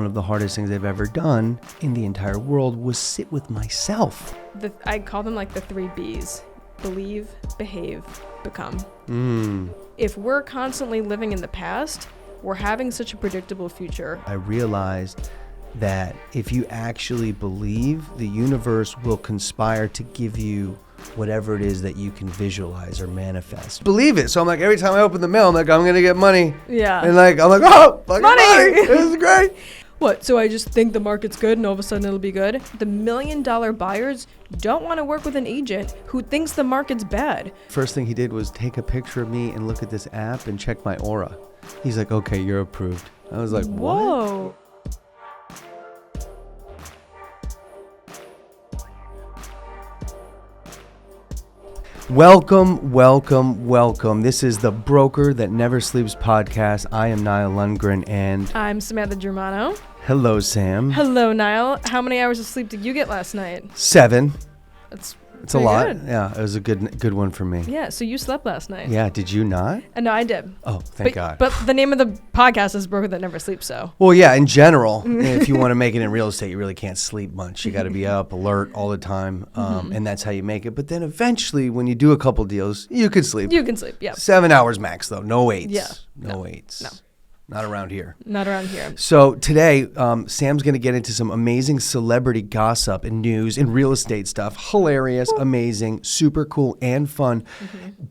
of the hardest things I've ever done in the entire world was sit with myself. I call them like the 3 B's. Believe, behave, become. If we're constantly living in the past, we're having such a predictable future. I realized that if you actually believe, the universe will conspire to give you whatever it is that you can visualize or manifest. Believe it. So I'm like, every time I open the mail, I'm like, I'm going to get money. Yeah. And like, I'm like, oh, fucking money. This is great. What? So I just think the market's good and all of a sudden it'll be good? The $1 million buyers don't want to work with an agent who thinks the market's bad. First thing he did was take a picture of me and look at this app and check my aura. He's like, okay, you're approved. I was like, whoa. What? Welcome, welcome, welcome. This is the Broker That Never Sleeps podcast. I am Nile Lundgren and I'm Samantha Germano. Hello, Sam. Hello, Nile. How many hours of sleep did you get last night? 7. It's a lot. Good. Yeah, it was a good one for me. Yeah, so you slept last night. Yeah, did you not? No, I did. Oh, thank God. But the name of the podcast is Broker That Never Sleeps, so. Well, yeah, in general, if you want to make it in real estate, you really can't sleep much. You got to be up, alert all the time, and that's how you make it. But then eventually, when you do a couple deals, you can sleep. You can sleep, yeah. 7 hours max, though. No 8s. Yeah. No 8s. No. Not around here. Not around here. So today, Sam's going to get into some amazing celebrity gossip and news and real estate stuff. Hilarious, amazing, super cool, and fun.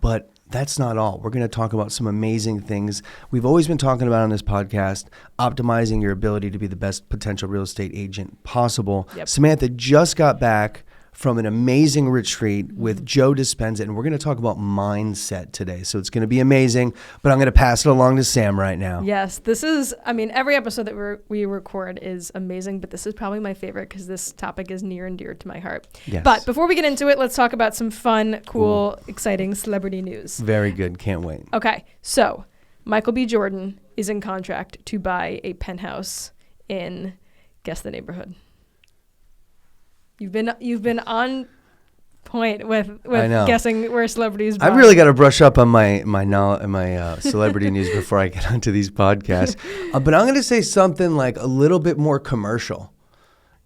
But that's not all. We're going to talk about some amazing things we've always been talking about on this podcast, optimizing your ability to be the best potential real estate agent possible. Yep. Samantha just got back from an amazing retreat with Joe Dispenza, and we're going to talk about mindset today. So it's going to be amazing, but I'm going to pass it along to Sam right now. Yes, this is, every episode that we record is amazing, but this is probably my favorite because this topic is near and dear to my heart. Yes. But before we get into it, let's talk about some fun, cool, exciting celebrity news. Very good. Can't wait. Okay, so Michael B. Jordan is in contract to buy a penthouse in, guess the neighborhood. You've been on point with guessing where celebrities buy. I've really got to brush up on my celebrity news before I get onto these podcasts. But I'm going to say something like a little bit more commercial,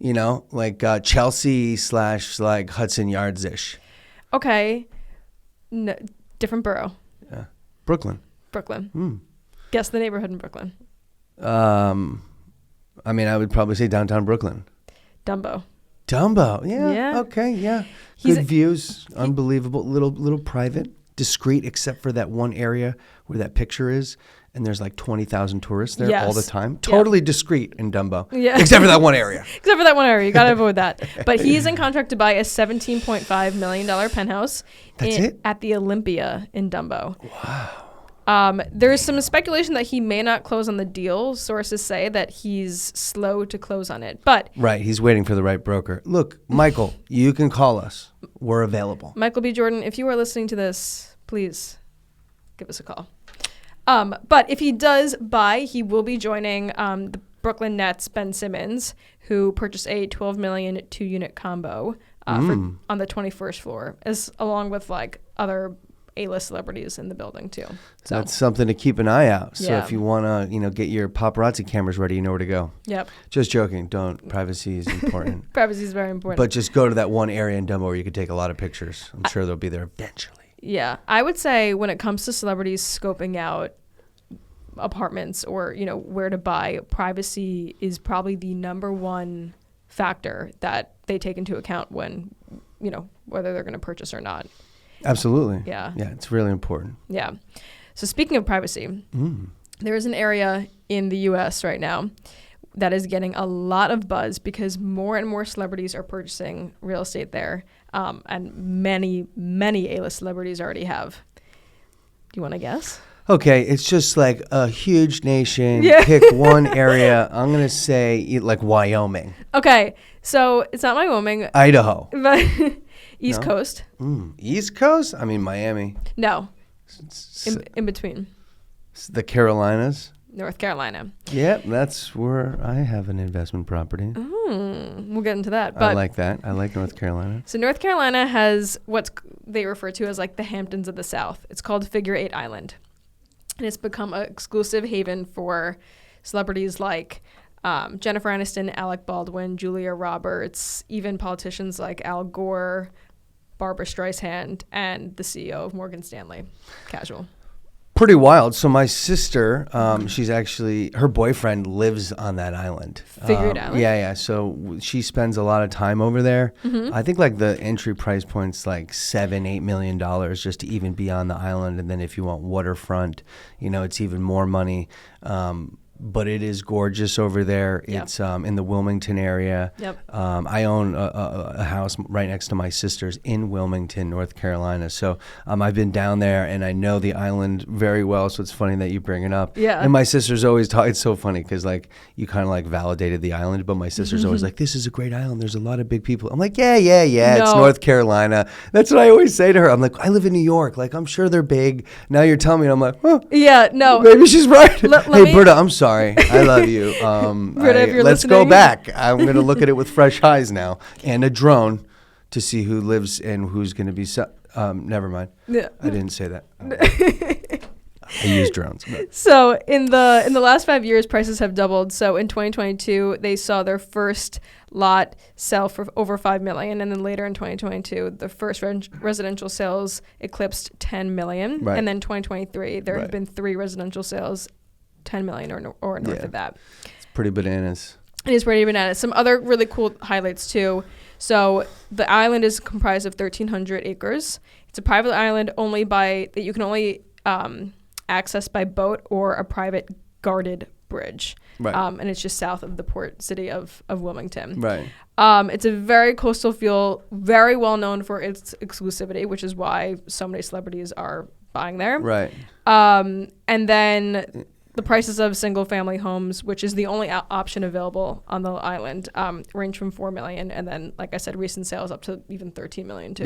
like Chelsea / like Hudson Yards-ish. Okay, no, different borough. Yeah. Brooklyn. Guess the neighborhood in Brooklyn. I would probably say downtown Brooklyn. Dumbo, yeah. Okay, yeah. Good views, unbelievable, little private, discreet, except for that one area where that picture is, and there's like 20,000 tourists there all the time. Totally discreet in Dumbo, except for that one area. You got to avoid that. But he's in contract to buy a $17.5 million penthouse at the Olympia in Dumbo. Wow. There's some speculation that he may not close on the deal. Sources say that he's slow to close on it. But right, he's waiting for the right broker. Look, Michael, you can call us. We're available. Michael B. Jordan, if you are listening to this, please give us a call. But if he does buy, he will be joining the Brooklyn Nets' Ben Simmons, who purchased a $12 million 2-unit combo on the 21st floor, along with like other A-list celebrities in the building too. So that's something to keep an eye out. So Yeah. if you want to, get your paparazzi cameras ready, you know where to go. Yep. Just joking. Don't. Privacy is important. Privacy is very important. But just go to that one area in Dumbo where you could take a lot of pictures. I'm sure they'll be there eventually. Yeah. I would say when it comes to celebrities scoping out apartments or, where to buy, privacy is probably the number one factor that they take into account when, whether they're going to purchase or not. Absolutely. Yeah. Yeah, it's really important. Yeah. So speaking of privacy, there is an area in the U.S. right now that is getting a lot of buzz because more and more celebrities are purchasing real estate there, and many, many A-list celebrities already have. Do you want to guess? Okay, it's just like a huge nation. Yeah. Pick one area. I'm going to say like Wyoming. Okay, so it's not Wyoming. Idaho. But East Coast. East Coast? Miami. No. In between. The Carolinas. North Carolina. Yep, that's where I have an investment property. We'll get into that. But I like that. I like North Carolina. So North Carolina has what they refer to as like the Hamptons of the South. It's called Figure 8 Island. And it's become an exclusive haven for celebrities like Jennifer Aniston, Alec Baldwin, Julia Roberts, even politicians like Al Gore, Barbara Streisand, and the CEO of Morgan Stanley. Casual. Pretty wild. So my sister, she's actually, her boyfriend lives on that island. Figured out. Yeah. So she spends a lot of time over there. I think like the entry price point's like $7-8 million just to even be on the island. And then if you want waterfront, it's even more money. But it is gorgeous over there. Yep. It's in the Wilmington area. Yep. I own a house right next to my sister's in Wilmington, North Carolina. So I've been down there and I know the island very well. So it's funny that you bring it up. Yeah. And my sister's always it's so funny because like you kind of like validated the island, but my sister's always like, this is a great island. There's a lot of big people. I'm like, yeah. No. It's North Carolina. That's what I always say to her. I'm like, I live in New York. Like, I'm sure they're big. Now you're telling me, and I'm like, oh, yeah, no. maybe she's right. Hey, me- Britta, I'm sorry. I love you. Britta, if you're let's go listening. back. I'm going to look at it with fresh eyes now and a drone to see who lives and who's going to be. Never mind. Yeah. I didn't say that. I use drones. But. So in the last 5 years, prices have doubled. So in 2022, they saw their first lot sell for over $5 million, and then later in 2022, the first residential sales eclipsed $10 million, Right. and then 2023, there have Right. been 3 residential sales, $10 million or north of that. It's pretty bananas. It is pretty bananas. Some other really cool highlights too. So the island is comprised of 1,300 acres. It's a private island that you can only access by boat or a private guarded bridge. Right. And it's just south of the port city of Wilmington. Right. It's a very coastal feel, very well known for its exclusivity, which is why so many celebrities are buying there. Right. And then the prices of single-family homes, which is the only option available on the island, range from $4 million, and then, like I said, recent sales up to even $13 million too.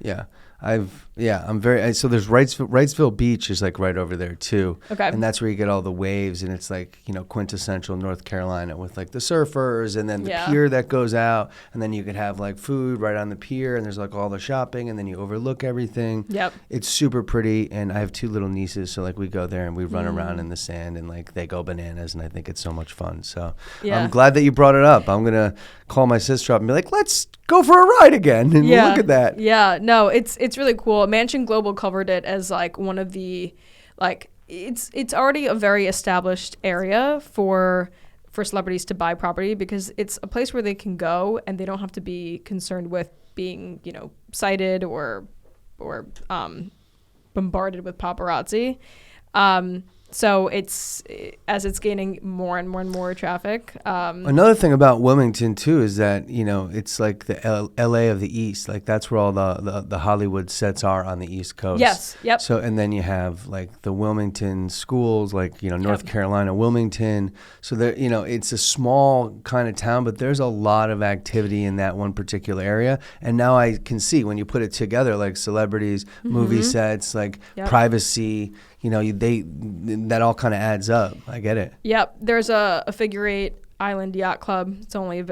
Yeah. I'm very, so there's Wrightsville Beach is like right over there too. Okay. And that's where you get all the waves, and it's like, quintessential North Carolina with like the surfers and then the pier that goes out, and then you could have like food right on the pier, and there's like all the shopping, and then you overlook everything. Yep. It's super pretty, and I have 2 little nieces, so like we go there and we run around in the sand, and like they go bananas, and I think it's so much fun. So I'm glad that you brought it up. I'm going to call my sister up and be like, let's go for a ride again and look at that. Yeah, no, it's really cool. Mansion Global covered it as like one of the, like, it's already a very established area for celebrities to buy property because it's a place where they can go and they don't have to be concerned with being, cited or bombarded with paparazzi. So as it's gaining more and more traffic. Another thing about Wilmington too is that it's like the L.A. of the East. Like that's where all the Hollywood sets are on the East Coast. Yes. Yep. So and then you have like the Wilmington schools, like North Carolina, Wilmington. So there, it's a small kind of town, but there's a lot of activity in that one particular area. And now I can see when you put it together, like celebrities, movie sets, like privacy. That all kind of adds up. I get it. Yep. There's a figure 8 island yacht club. It's only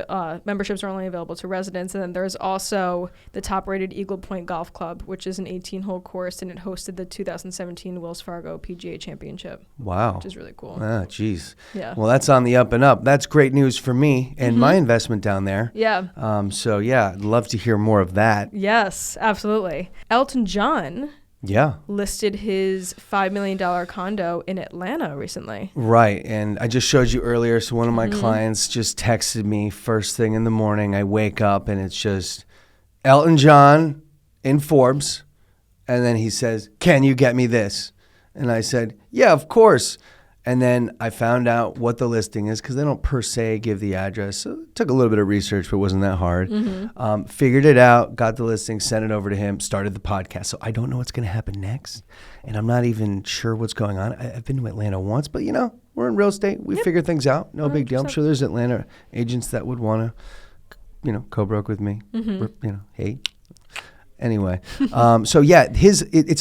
memberships are only available to residents. And then there's also the top-rated Eagle Point Golf Club, which is an 18-hole course, and it hosted the 2017 Wells Fargo PGA Championship. Wow. Which is really cool. Ah, geez. Yeah. Well, that's on the up and up. That's great news for me and my investment down there. Yeah. So, I'd love to hear more of that. Yes, absolutely. Elton John listed his $5 million condo in Atlanta recently. Right. And I just showed you earlier. So one of my clients just texted me first thing in the morning. I wake up and it's just Elton John in Forbes. And then he says, "Can you get me this?" And I said, "Yeah, of course." And then I found out what the listing is because they don't per se give the address. So it took a little bit of research, but it wasn't that hard. Figured it out, got the listing, sent it over to him, started the podcast. So I don't know what's going to happen next. And I'm not even sure what's going on. I've been to Atlanta once, but we're in real estate. We figure things out. No big deal. I'm sure there's Atlanta agents that would want to, co-broke with me. Hey. Anyway, it's a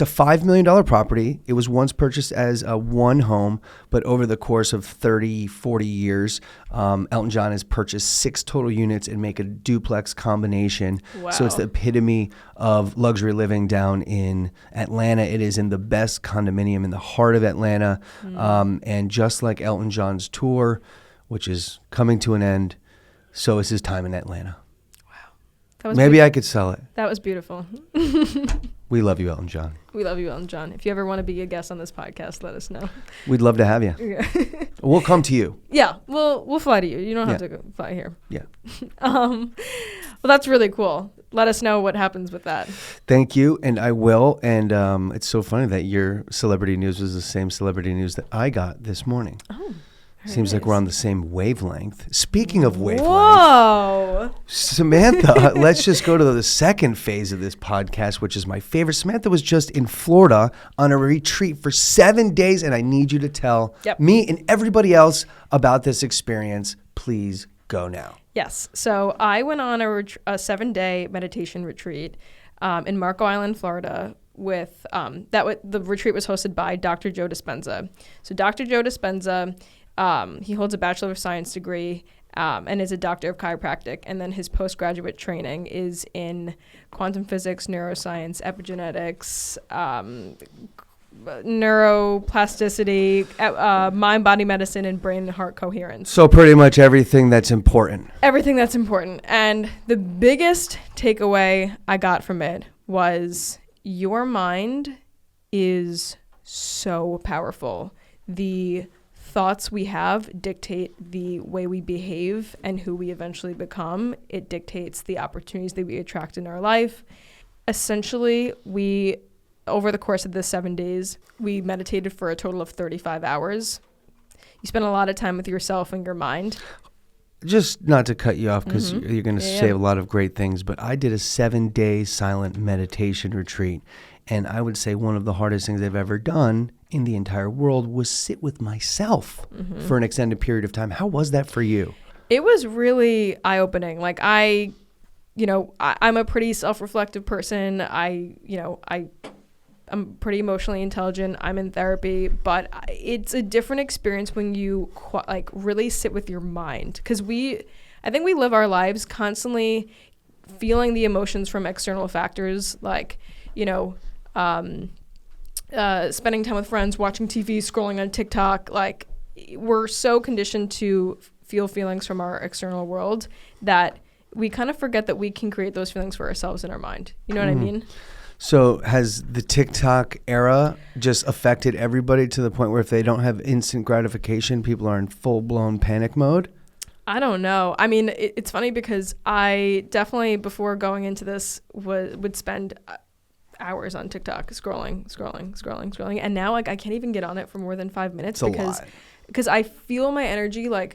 $5 million property. It was once purchased as a one home, but over the course of 30, 40 years, Elton John has purchased 6 total units and make a duplex combination. Wow. So it's the epitome of luxury living down in Atlanta. It is in the best condominium in the heart of Atlanta. And just like Elton John's tour, which is coming to an end. So is his time in Atlanta. That was Maybe I could sell it. That was beautiful. We love you, Elton John. We love you, Elton John. If you ever want to be a guest on this podcast, let us know. We'd love to have you. Yeah. We'll come to you. Yeah, we'll fly to you. You don't have to go fly here. Yeah. Well, that's really cool. Let us know what happens with that. Thank you, and I will. And it's so funny that your celebrity news was the same celebrity news that I got this morning. Oh. Seems like we're on the same wavelength. Speaking of wavelength, whoa, Samantha, let's just go to the second phase of this podcast, which is my favorite. Samantha was just in Florida on a retreat for 7 days, and I need you to tell me and everybody else about this experience. Please go now. Yes. So I went on a 7-day meditation retreat in Marco Island, Florida. With the retreat was hosted by Dr. Joe Dispenza. So Dr. Joe Dispenza. He holds a Bachelor of Science degree and is a doctor of chiropractic. And then his postgraduate training is in quantum physics, neuroscience, epigenetics, neuroplasticity, mind-body medicine, and brain-heart coherence. So pretty much everything that's important. Everything that's important. And the biggest takeaway I got from it was your mind is so powerful. The thoughts we have dictate the way we behave and who we eventually become. It dictates the opportunities that we attract in our life. Essentially, over the course of the 7 days, we meditated for a total of 35 hours. You spend a lot of time with yourself and your mind. Just not to cut you off because you're going to say a lot of great things, but I did a 7-day silent meditation retreat. And I would say one of the hardest things I've ever done in the entire world was sit with myself for an extended period of time. How was that for you? It was really eye-opening. Like I'm a pretty self-reflective person. I'm pretty emotionally intelligent. I'm in therapy, but it's a different experience when you really sit with your mind. Because I think we live our lives constantly feeling the emotions from external factors, like, spending time with friends, watching TV, scrolling on TikTok. Like, we're so conditioned to feel feelings from our external world that we kind of forget that we can create those feelings for ourselves in our mind. You know what I mean? So has the TikTok era just affected everybody to the point where if they don't have instant gratification, people are in full-blown panic mode? I don't know. I mean, it's funny because I definitely, before going into this, would spend hours on TikTok scrolling. And now, I can't even get on it for more than 5 minutes because I feel my energy go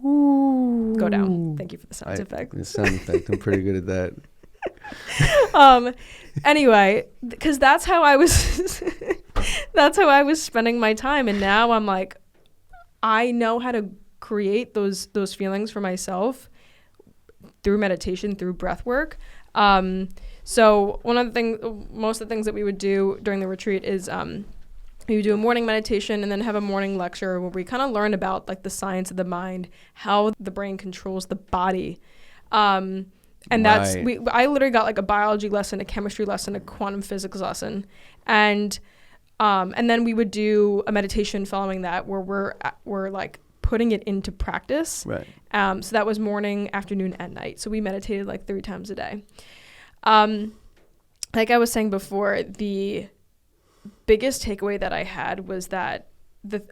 down. Thank you for the sound effect. The sound effect. I'm pretty good at that. Anyway, because that's how I was spending my time. And now I'm like, I know how to create those feelings for myself through meditation, through breath work. So most of the things that we would do during the retreat is we would do a morning meditation and then have a morning lecture where we kind of learn about the science of the mind, how the brain controls the body. And that's, I literally got a biology lesson, a chemistry lesson, a quantum physics lesson. And then we would do a meditation following that where we're putting it into practice. Right. So that was morning, afternoon, and night. So we meditated 3 times a day. Like I was saying before, the biggest takeaway that I had was that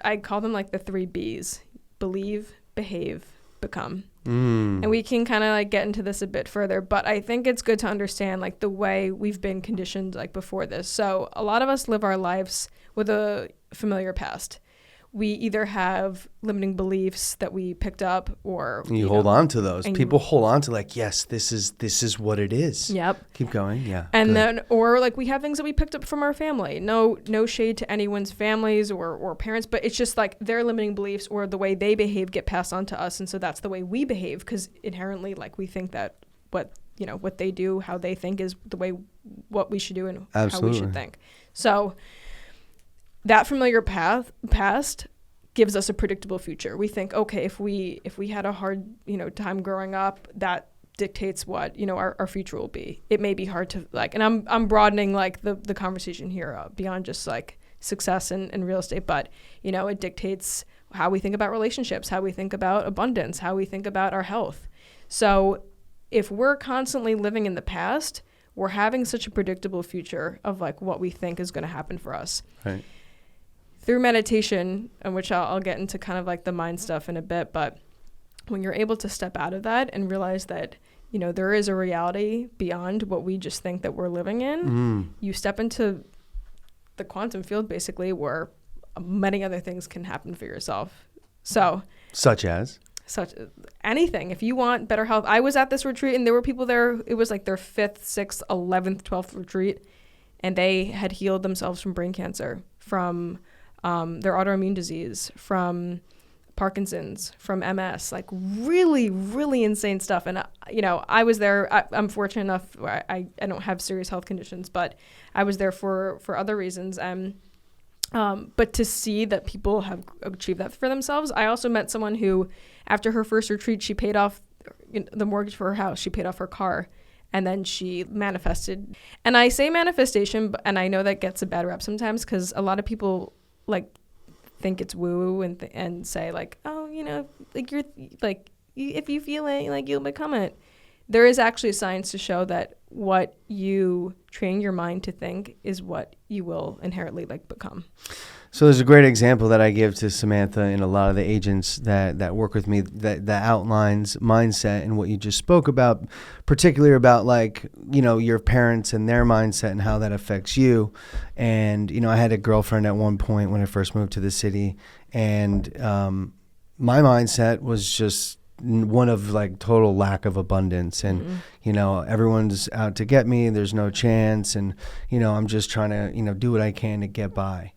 I call them the 3 B's: believe, behave, become. And we can kind of get into this a bit further, but I think it's good to understand the way we've been conditioned before this. So a lot of us live our lives with a familiar past. We either have limiting beliefs that we picked up, or you hold on to those. People hold on to yes, this is what it is. Yep. Keep going. Yeah. And then, or we have things that we picked up from our family. No shade to anyone's families or parents, but it's just their limiting beliefs or the way they behave get passed on to us, and so that's the way we behave because inherently, we think that what they do, how they think is the way what we should do and how we should think. So that familiar past gives us a predictable future. We think, okay, if we had a hard time growing up, that dictates what our future will be. It may be hard to and I'm broadening the conversation here beyond just success in real estate, but it dictates how we think about relationships, how we think about abundance, how we think about our health. So if we're constantly living in the past, we're having such a predictable future of like what we think is going to happen for us. Right. Through meditation, in which I'll get into kind of like the mind stuff in a bit, but when you're able to step out of that and realize that, you know, there is a reality beyond what we just think that we're living in, you step into the quantum field basically where many other things can happen for yourself. So Such as anything. If you want better health, I was at this retreat and there were people there. It was like their 5th, 6th, 11th, 12th retreat, and they had healed themselves from brain cancer, from their autoimmune disease, from Parkinson's, from MS, like really, really insane stuff. And, you know, I was there. I'm fortunate enough. I don't have serious health conditions, but I was there for other reasons. But to see that people have achieved that for themselves. I also met someone who, after her first retreat, she paid off the mortgage for her house. She paid off her car. And then she manifested. And I say manifestation, and I know that gets a bad rep sometimes because a lot of people like think it's woo-woo and say like, oh, you know, like you're like, if you feel it, like you'll become it. There is actually science to show that what you train your mind to think is what you will inherently like become. So there's a great example that I give to Samantha and a lot of the agents that work with me that outlines mindset and what you just spoke about, particularly about like, you know, your parents and their mindset and how that affects you. And, you know, I had a girlfriend at one point when I first moved to the city, and my mindset was just one of like total lack of abundance, and you know, everyone's out to get me, there's no chance, and you know, I'm just trying to, you know, do what I can to get by.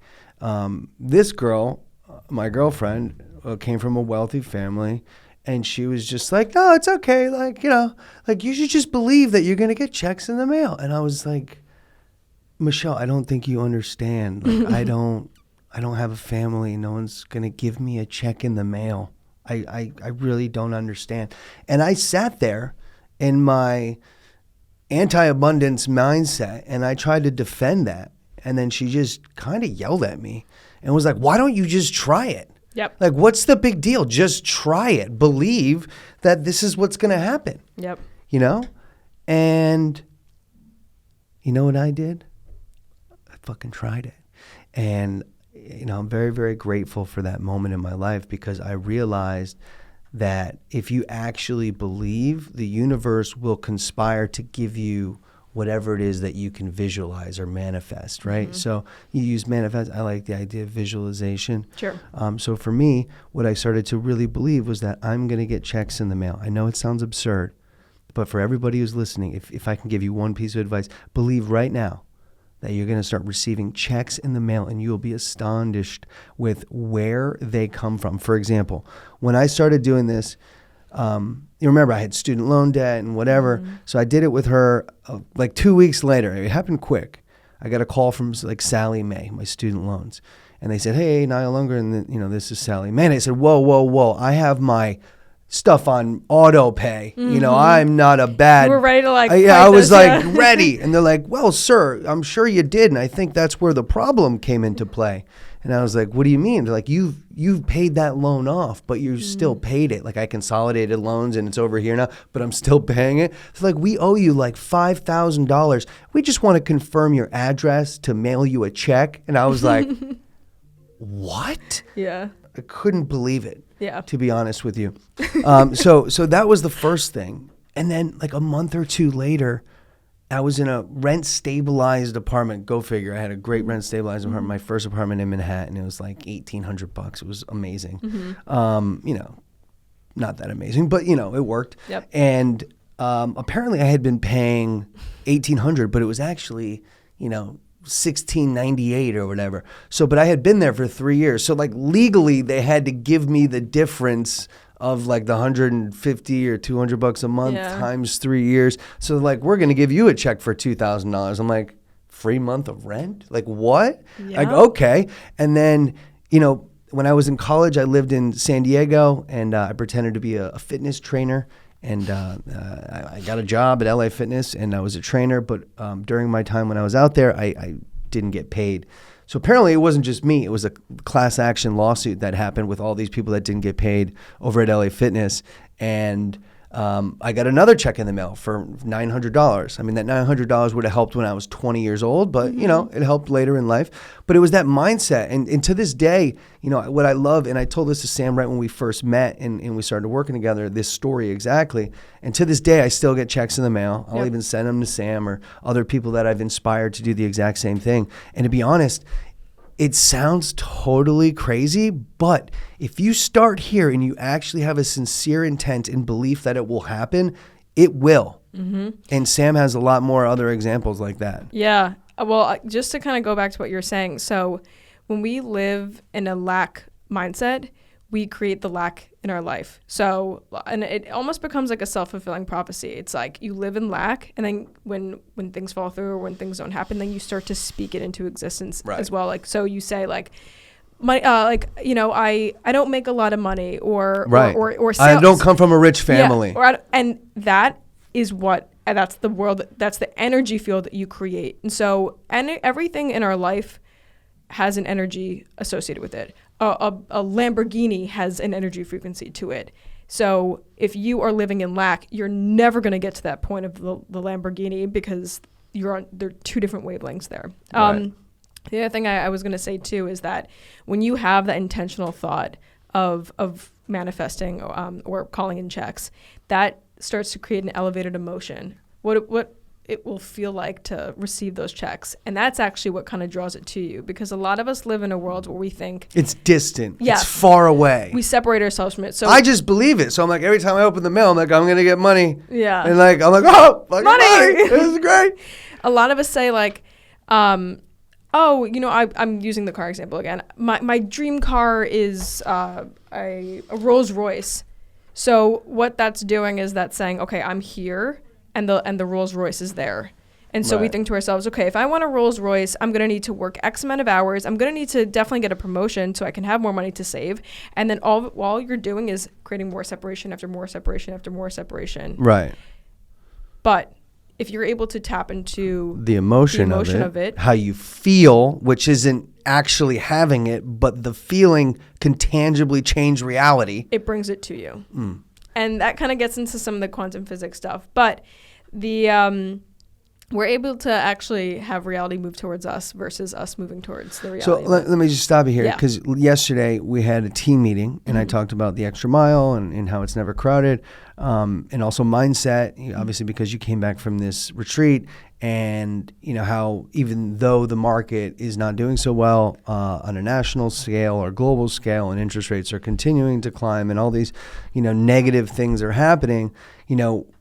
This girl, my girlfriend, came from a wealthy family, and she was just like, no, it's okay, like, you know, like you should just believe that you're gonna get checks in the mail. And I was like, Michelle, I don't think you understand. Like, I don't have a family. No one's gonna give me a check in the mail. I really don't understand. And I sat there in my anti-abundance mindset, and I tried to defend that. And then she just kind of yelled at me and was like, why don't you just try it? Yep. Like, what's the big deal? Just try it. Believe that this is what's going to happen. Yep. You know? And you know what I did? I fucking tried it. And you know, I'm very, very grateful for that moment in my life, because I realized that if you actually believe, the universe will conspire to give you whatever it is that you can visualize or manifest, right? So you use manifest. I like the idea of visualization. Sure. So for me, what I started to really believe was that I'm going to get checks in the mail. I know it sounds absurd, but for everybody who's listening, if I can give you one piece of advice, believe right now that you're going to start receiving checks in the mail, and you'll be astonished with where they come from. For example, when I started doing this, you remember I had student loan debt and whatever. So I did it with her like 2 weeks later. It happened quick. I got a call from like Sally Mae, my student loans. And they said, hey, Nile Lundgren, you know, this is Sally Mae. And I said, whoa. I have my stuff on auto pay. You know, I'm not a bad. You were ready to like. I was like ready. And they're like, well, sir, I'm sure you did. And I think that's where the problem came into play. And I was like, what do you mean? They're like, you've paid that loan off, but you still paid it. Like, I consolidated loans and it's over here now, but I'm still paying it. It's like, we owe you like $5,000. We just want to confirm your address to mail you a check. And I was like, what? Yeah. I couldn't believe it. Yeah. To be honest with you. So that was the first thing. And then like a month or two later, I was in a rent stabilized apartment. Go figure. I had a great rent stabilized apartment. My first apartment in Manhattan. It was like $1,800. It was amazing. You know, not that amazing, but you know, it worked. Yep. And apparently I had been paying $1,800, but it was actually, you know, $1,698 or whatever. So, but I had been there for 3 years. So like legally they had to give me the difference of like the $150 or $200 a month times 3 years. So like, we're going to give you a check for $2,000. I'm like, free month of rent? Like what? Yeah. Like, okay. And then, you know, when I was in college, I lived in San Diego, and I pretended to be a fitness trainer. And I got a job at LA Fitness, and I was a trainer. But during my time when I was out there, I didn't get paid. So apparently it wasn't just me. It was a class action lawsuit that happened with all these people that didn't get paid over at LA Fitness. And I got another check in the mail for $900. I mean, that $900 would have helped when I was 20 years old, but, you know, it helped later in life. But it was that mindset. And to this day, you know, what I love, and I told this to Sam right when we first met and we started working together, this story exactly. And to this day, I still get checks in the mail. I'll even send them to Sam or other people that I've inspired to do the exact same thing. And to be honest, it sounds totally crazy, but if you start here and you actually have a sincere intent and belief that it will happen, it will. And Sam has a lot more other examples like that. Yeah. Well, just to kind of go back to what you're saying. So when we live in a lack mindset, we create the lack in our life. So, and it almost becomes like a self-fulfilling prophecy. It's like you live in lack, and then when things fall through or when things don't happen, then you start to speak it into existence as well. Like, so you say like, I don't make a lot of money or sales. I don't come from a rich family. And that is that's the world, that's the energy field that you create. And so everything in our life has an energy associated with it. A Lamborghini has an energy frequency to it. So if you are living in lack, you're never going to get to that point of the Lamborghini because there are two different wavelengths there. The other thing I was going to say too is that when you have that intentional thought of manifesting or calling in checks, that starts to create an elevated emotion. What it will feel like to receive those checks. And that's actually what kind of draws it to you, because a lot of us live in a world where we think it's distant. It's far away. We separate ourselves from it. So I just believe it. So I'm like, every time I open the mail, I'm like, I'm going to get money. Yeah. And like, I'm like, oh, money. This is great. A lot of us say like, I'm using the car example again. My dream car is a Rolls Royce. So what that's doing is that's saying, okay, I'm here. And the Rolls Royce is there. And so we think to ourselves, okay, if I want a Rolls Royce, I'm going to need to work X amount of hours. I'm going to need to definitely get a promotion so I can have more money to save. And then all you're doing is creating more separation after more separation after more separation. Right. But if you're able to tap into the emotion of it, how you feel, which isn't actually having it, but the feeling can tangibly change reality. It brings it to you. And that kind of gets into some of the quantum physics stuff. But we're able to actually have reality move towards us versus us moving towards the reality. So let me just stop you here, because yesterday we had a team meeting and I talked about the extra mile and how it's never crowded, and also mindset, obviously because you came back from this retreat, and you know how even though the market is not doing so well on a national scale or global scale, and interest rates are continuing to climb and all these negative things are happening,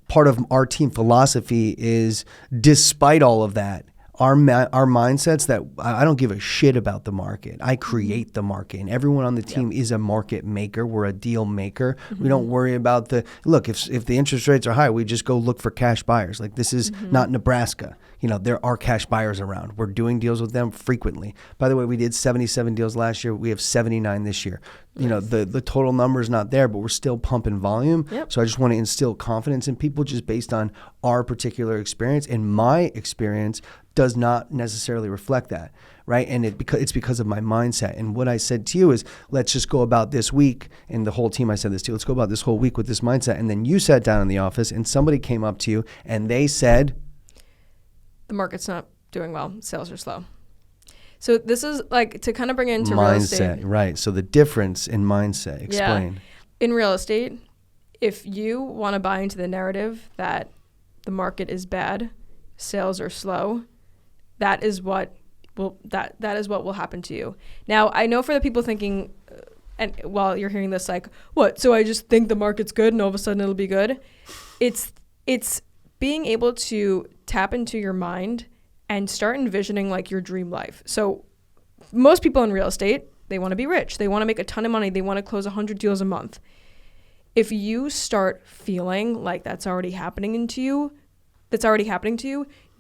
part of our team philosophy is, despite all of that, our mindsets that I don't give a shit about the market. I create the market, and everyone on the team is a market maker. We're a deal maker. We don't worry about look, if the interest rates are high, we just go look for cash buyers. Like, this is not Nebraska. There are cash buyers around. We're doing deals with them frequently. By the way, we did 77 deals last year. We have 79 this year. Nice. The total number is not there, but we're still pumping volume. Yep. So I just want to instill confidence in people just based on our particular experience. And my experience does not necessarily reflect that, right? And it's because of my mindset. And what I said to you is, let's just go about this week, and the whole team I said this to, let's go about this whole week with this mindset. And then you sat down in the office and somebody came up to you and they said, the market's not doing well. Sales are slow. So this is like to kind of bring it into mindset, real estate. Right. So the difference in mindset, explain. Yeah. In real estate, if you want to buy into the narrative that the market is bad, sales are slow, that is what will happen to you. Now, I know for the people thinking, and while you're hearing this, like, what? So I just think the market's good and all of a sudden it'll be good? It's being able to tap into your mind and start envisioning like your dream life. So most people in real estate, they want to be rich. They want to make a ton of money. They want to close 100 deals a month. If you start feeling like that's already happening to you,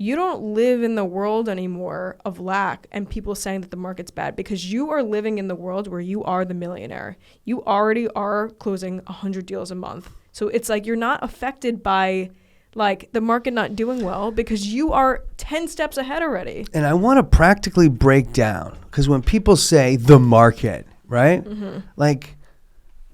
you don't live in the world anymore of lack and people saying that the market's bad, because you are living in the world where you are the millionaire. You already are closing 100 deals a month. So it's like you're not affected by like the market not doing well because you are 10 steps ahead already. And I want to practically break down, because when people say the market, right? Like,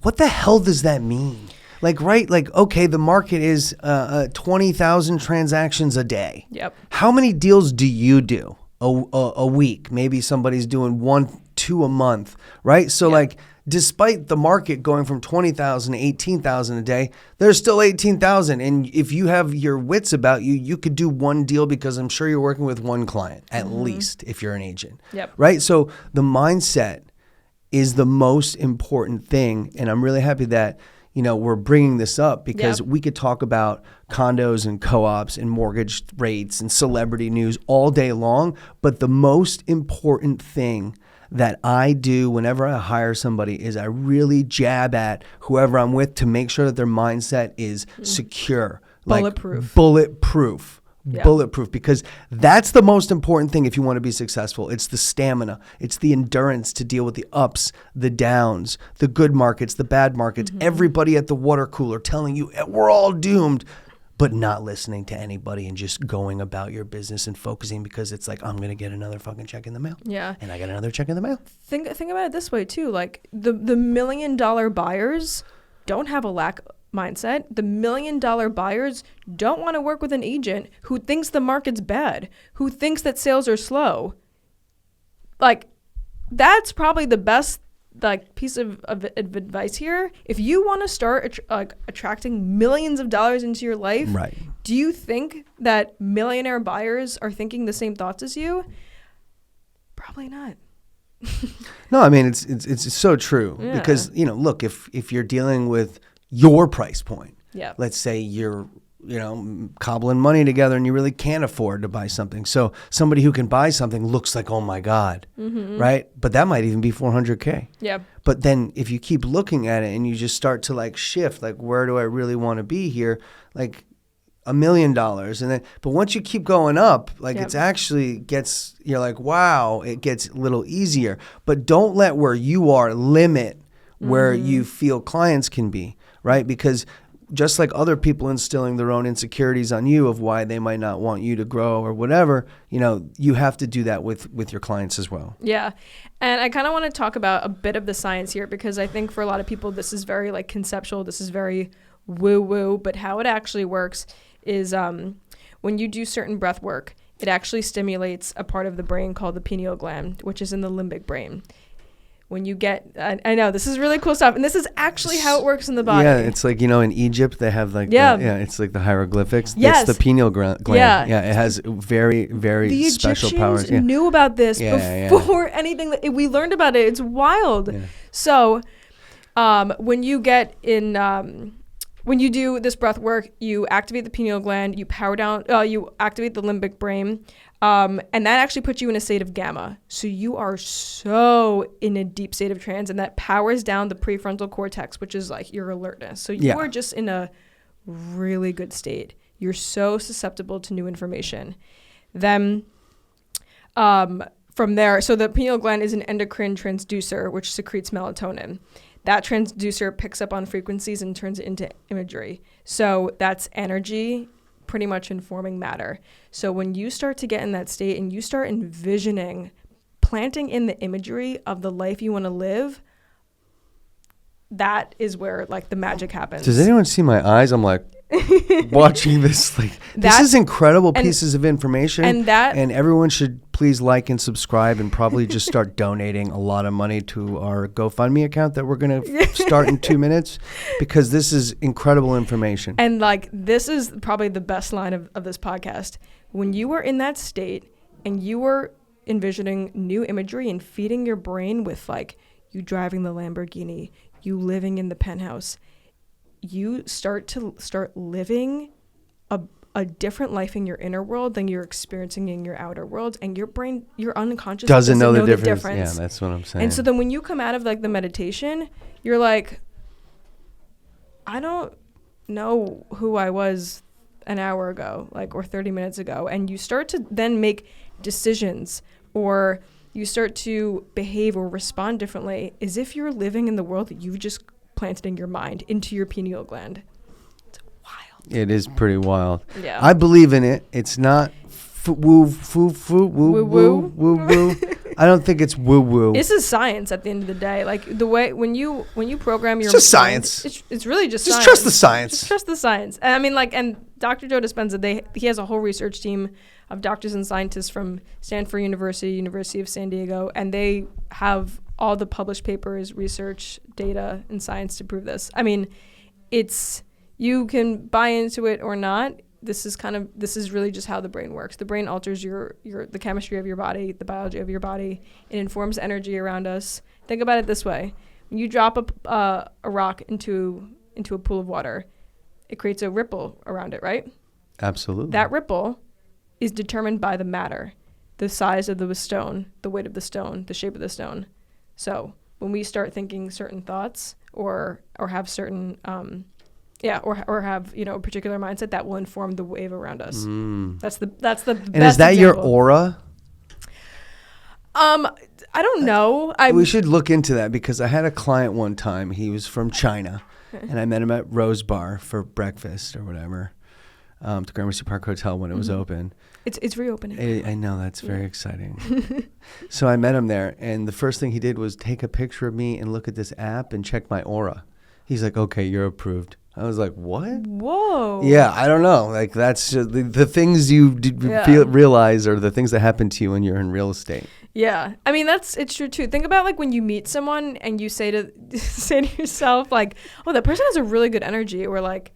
what the hell does that mean? Like, right? Like, okay, the market is 20,000 transactions a day. Yep. How many deals do you do a week? Maybe somebody's doing 1-2 a month, right? So like, despite the market going from 20,000 to 18,000 a day, there's still 18,000. And if you have your wits about you, you could do one deal, because I'm sure you're working with one client, at least, if you're an agent. Yep. Right? So the mindset is the most important thing. And I'm really happy that, we're bringing this up, because we could talk about condos and co-ops and mortgage rates and celebrity news all day long. But the most important thing that I do whenever I hire somebody is I really jab at whoever I'm with to make sure that their mindset is secure. Bulletproof. Bulletproof, because that's the most important thing if you want to be successful. It's the stamina. It's the endurance to deal with the ups, the downs, the good markets, the bad markets, everybody at the water cooler telling you we're all doomed, but not listening to anybody and just going about your business and focusing, because it's like, I'm going to get another fucking check in the mail. Yeah. And I got another check in the mail. Think about it this way too. Like the $1 million buyers don't have a lack mindset. The $1 million buyers don't want to work with an agent who thinks the market's bad, who thinks that sales are slow. Like, that's probably the best piece of advice here. If you want to start attracting millions of dollars into your life, right? Do you think that millionaire buyers are thinking the same thoughts as you? Probably not. No, I mean, it's so true, because look, if you're dealing with your price point, let's say you're cobbling money together and you really can't afford to buy something, so somebody who can buy something looks like, oh my God, right? But that might even be $400K. Yeah. But then if you keep looking at it and you just start to like shift, like, where do I really want to be here? Like $1 million. And then, but once you keep going up, like it's actually you're like, wow, it gets a little easier. But don't let where you are limit where you feel clients can be, right? Because just like other people instilling their own insecurities on you of why they might not want you to grow or whatever, you have to do that with your clients as well. Yeah. And I kind of want to talk about a bit of the science here, because I think for a lot of people, this is very like conceptual. This is very woo-woo, but how it actually works is when you do certain breath work, it actually stimulates a part of the brain called the pineal gland, which is in the limbic brain. When you get, I know this is really cool stuff, and this is actually how it works in the body. Yeah, it's like, in Egypt they have like, it's like the hieroglyphics. Yes. It's the pineal gland. Yeah. Yeah, it has very, very the special Egyptians powers. Yeah. knew about this before anything. We learned about it. It's wild. Yeah. So when you get in, when you do this breath work, you activate the pineal gland, you power down, you activate the limbic brain. And that actually puts you in a state of gamma. So you are so in a deep state of trance, and that powers down the prefrontal cortex, which is like your alertness. So you are just in a really good state. You're so susceptible to new information. Then from there, so the pineal gland is an endocrine transducer, which secretes melatonin. That transducer picks up on frequencies and turns it into imagery. So that's energy pretty much informing matter. So when you start to get in that state and you start envisioning, planting in the imagery of the life you want to live, that is where like the magic happens. Does anyone see my eyes? I'm like watching this. Like, this is incredible pieces of information, and everyone should please like and subscribe, and probably just start donating a lot of money to our GoFundMe account that we're going to start in 2 minutes, because this is incredible information. And like, this is probably the best line of this podcast. When you are in that state and you are envisioning new imagery and feeding your brain with like you driving the Lamborghini, you living in the penthouse, you start living a different life in your inner world than you're experiencing in your outer world, and your brain, your unconscious doesn't know the difference. Yeah, that's what I'm saying. And so then when you come out of like the meditation, you're like, I don't know who I was an hour ago, like, or 30 minutes ago. And you start to then make decisions, or you start to behave or respond differently, as if you're living in the world that you've just planted in your mind, into your pineal gland. It's wild. It is pretty wild. Yeah. I believe in it. It's not woo woo. I don't think it's woo woo. This is science at the end of the day. Like the way when you program your It's just mind, science. It's really just Just science. trust the science. Just trust the science. And I mean, like, and Dr. Joe Dispenza, he has a whole research team of doctors and scientists from Stanford University, University of San Diego, and they have all the published papers, research, data, and science to prove this. I mean, you can buy into it or not. This is really just how the brain works. The brain alters the chemistry of your body, the biology of your body. It informs energy around us. Think about it this way: when you drop a rock into a pool of water, it creates a ripple around it, right? Absolutely. That ripple is determined by the matter, the size of the stone, the weight of the stone, the shape of the stone. So when we start thinking certain thoughts or have certain or have a particular mindset, that will inform the wave around us. That's the best And is that your example. aura? I don't know. We should look into that because I had a client one time. He was from China, and I met him at Rose Bar for breakfast or whatever, to Gramercy Park Hotel when it was open. It's reopening. I know, that's very exciting. So I met him there, and the first thing he did was take a picture of me and look at this app and check my aura. He's like, "Okay, you're approved." I was like, "What?" Whoa. Yeah, I don't know. Like that's just the things you realize are the things that happen to you when you're in real estate. Yeah, I mean it's true too. Think about like when you meet someone and you say to yourself like, "Oh, that person has a really good energy," or like,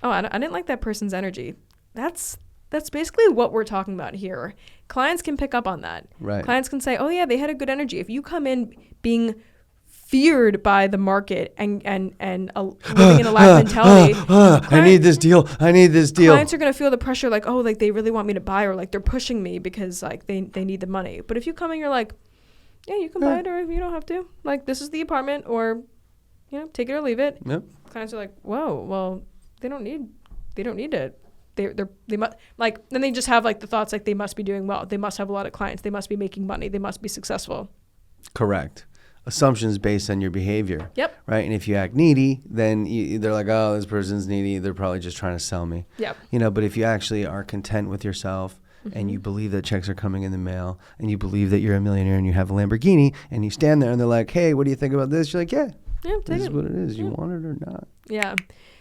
"Oh, I didn't like that person's energy." That's basically what we're talking about here. Clients can pick up on that. Right. Clients can say, "Oh yeah, they had a good energy." If you come in being feared by the market and living in a lack mentality, I need this deal. Clients are going to feel the pressure like, oh, like they really want me to buy, or like they're pushing me because like they need the money. But if you come in, you're like, yeah, you can buy it or you don't have to. Like this is the apartment, or take it or leave it. Yep. Clients are like, whoa, well, they don't need it. They must, like, then they just have like the thoughts like they must be doing well. They must have a lot of clients. They must be making money. They must be successful. Correct. Assumptions based on your behavior. Yep. Right. And if you act needy, then they're like, oh, this person's needy. They're probably just trying to sell me. Yep. But if you actually are content with yourself and you believe that checks are coming in the mail and you believe that you're a millionaire and you have a Lamborghini and you stand there and they're like, hey, what do you think about this? You're like, yeah, this is what it is. You want it or not. Yeah.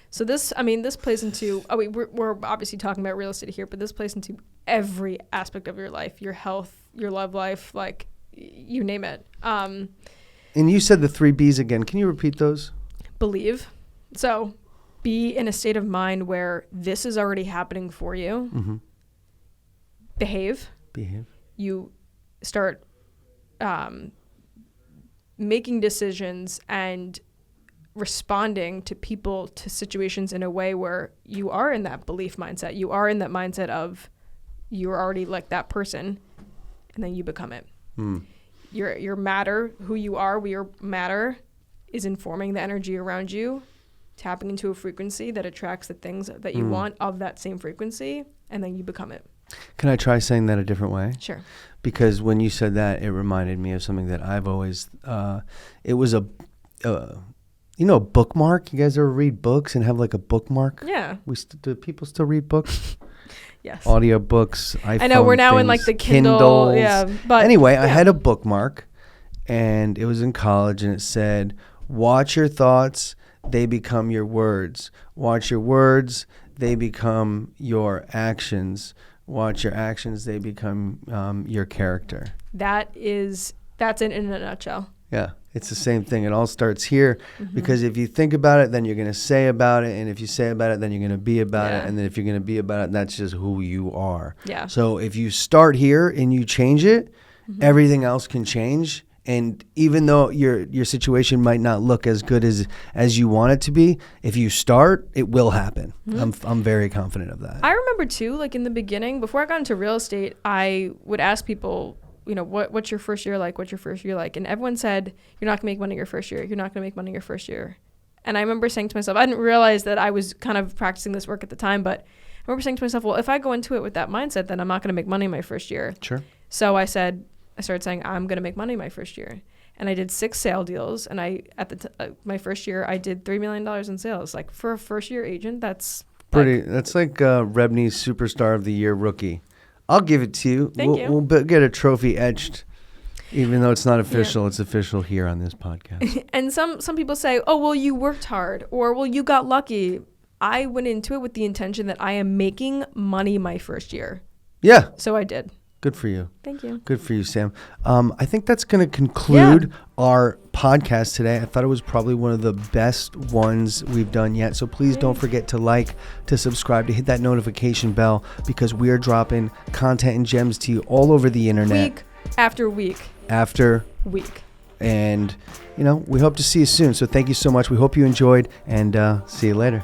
So this plays into, we're obviously talking about real estate here, but this plays into every aspect of your life, your health, your love life, like you name it. And you said the 3 B's again. Can you repeat those? Believe. So be in a state of mind where this is already happening for you. Mm-hmm. Behave. You start making decisions and responding to people, to situations in a way where you are in that belief mindset. You are in that mindset of you're already like that person, and then you become it. Your matter, who you are, your matter is informing the energy around you, tapping into a frequency that attracts the things that you want of that same frequency, and then you become it. Can I try saying that a different way? Sure. Because when you said that, it reminded me of something that I've always, it was a bookmark. You guys ever read books and have like a bookmark? Yeah. Do people still read books? Yes. Audio books, iPhone I know we're now in things, like the Kindle. Kindles. Yeah. But anyway, I had a bookmark and it was in college and it said, watch your thoughts, they become your words. Watch your words, they become your actions. Watch your actions, they become your character. That's it in a nutshell. Yeah, it's the same thing. It all starts here because if you think about it, then you're going to say about it. And if you say about it, then you're going to be about it. And then if you're going to be about it, that's just who you are. Yeah. So if you start here and you change it, everything else can change. And even though your situation might not look as good as you want it to be, if you start, it will happen. I'm very confident of that. I remember too, like in the beginning, before I got into real estate, I would ask people, what's your first year like? What's your first year like? And everyone said, you're not gonna make money your first year. You're not gonna make money your first year. And I remember saying to myself, I didn't realize that I was kind of practicing this work at the time, but I remember saying to myself, well, if I go into it with that mindset, then I'm not gonna make money my first year. Sure. So I started saying, I'm gonna make money my first year. And I did 6 sale deals. And my first year, I did $3 million in sales. Like for a first year agent, that's pretty. That's like Rebney's Superstar of the Year rookie. I'll give it to you. Thank you. We'll get a trophy etched, even though it's not official. Yeah. It's official here on this podcast. And some people say, "Oh, well, you worked hard," or "Well, you got lucky." I went into it with the intention that I am making money my first year. Yeah. So I did. Good for you. Thank you. Good for you, Sam. I think that's going to conclude our podcast today. I thought it was probably one of the best ones we've done yet. So please don't forget to like, to subscribe, to hit that notification bell, because we are dropping content and gems to you all over the internet. Week after week. After week. And, we hope to see you soon. So thank you so much. We hope you enjoyed, and see you later.